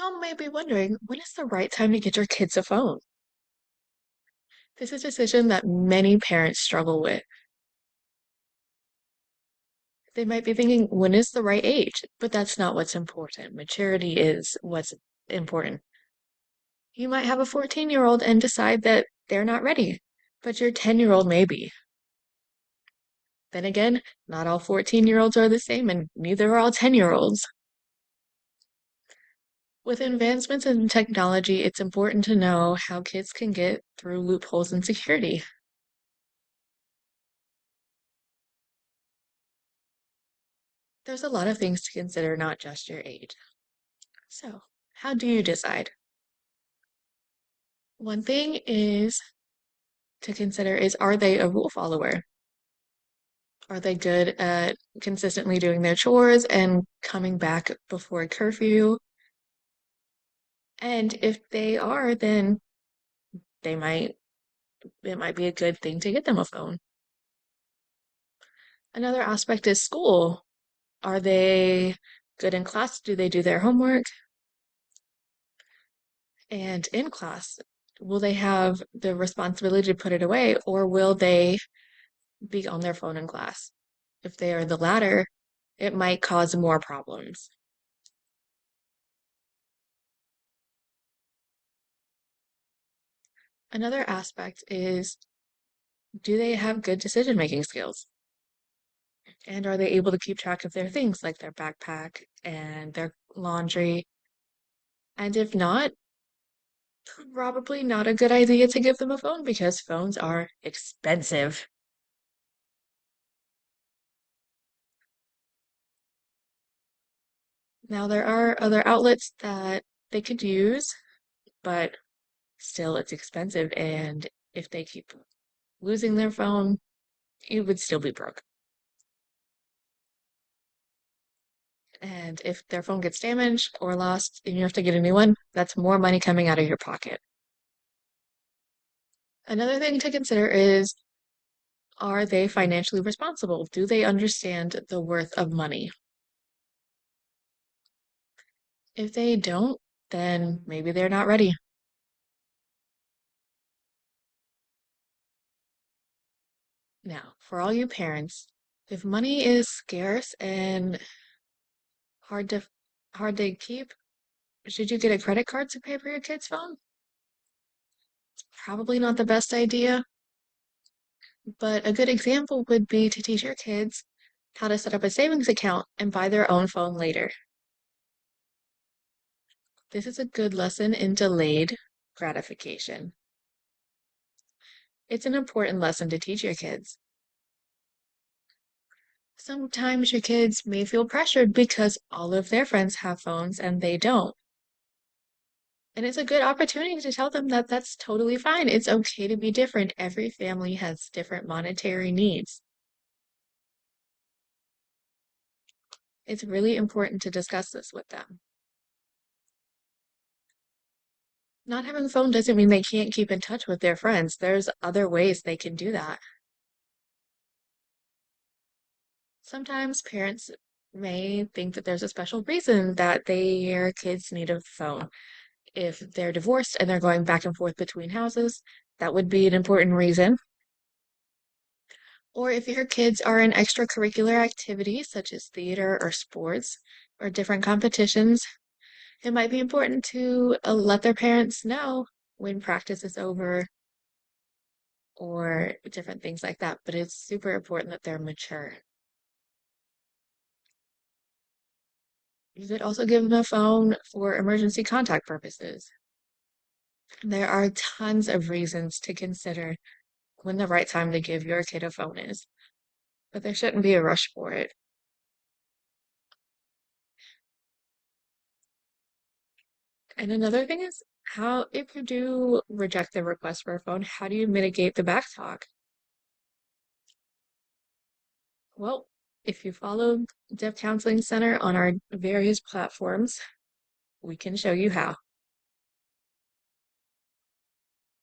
Y'all may be wondering, when is the right time to get your kids a phone? This is a decision that many parents struggle with. They might be thinking, when is the right age? But that's not what's important. Maturity is what's important. You might have a 14-year-old and decide that they're not ready, but your 10-year-old may be. Then again, not all 14-year-olds are the same, and neither are all 10-year-olds. With advancements in technology, it's important to know how kids can get through loopholes in security. There's a lot of things to consider, not just your age. So, how do you decide? One thing is to consider is, are they a rule follower? Are they good at consistently doing their chores and coming back before curfew? And if they are, then they might it might be a good thing to get them a phone. Another aspect is school. Are they good in class? Do they do their homework? And in class, will they have the responsibility to put it away, or will they be on their phone in class? If they are the latter, it might cause more problems. Another aspect is, do they have good decision-making skills? And are they able to keep track of their things like their backpack and their laundry? And if not, probably not a good idea to give them a phone because phones are expensive. Now, there are other outlets that they could use, but still it's expensive. And if they keep losing their phone, it would still be broke. And if their phone gets damaged or lost and you have to get a new one, that's more money coming out of your pocket. Another thing to consider is, are they financially responsible? Do they understand the worth of money? If they don't, then maybe they're not ready. Now, for all you parents, if money is scarce and hard to hard to keep, should you get a credit card to pay for your kid's phone? Probably not the best idea, but a good example would be to teach your kids how to set up a savings account and buy their own phone later. This is a good lesson in delayed gratification. It's an important lesson to teach your kids. Sometimes your kids may feel pressured because all of their friends have phones and they don't. And it's a good opportunity to tell them that that's totally fine. It's okay to be different. Every family has different monetary needs. It's really important to discuss this with them. Not having a phone doesn't mean they can't keep in touch with their friends. There's other ways they can do that. Sometimes parents may think that there's a special reason that their kids need a phone. If they're divorced and they're going back and forth between houses, that would be an important reason. Or if your kids are in extracurricular activities such as theater or sports or different competitions, it might be important to let their parents know when practice is over or different things like that. But it's super important that they're mature. You could also give them a phone for emergency contact purposes. There are tons of reasons to consider when the right time to give your kid a phone is, but there shouldn't be a rush for it. And another thing is, how, if you do reject the request for a phone, how do you mitigate the backtalk? Well, if you follow Deaf Counseling Center on our various platforms, we can show you how.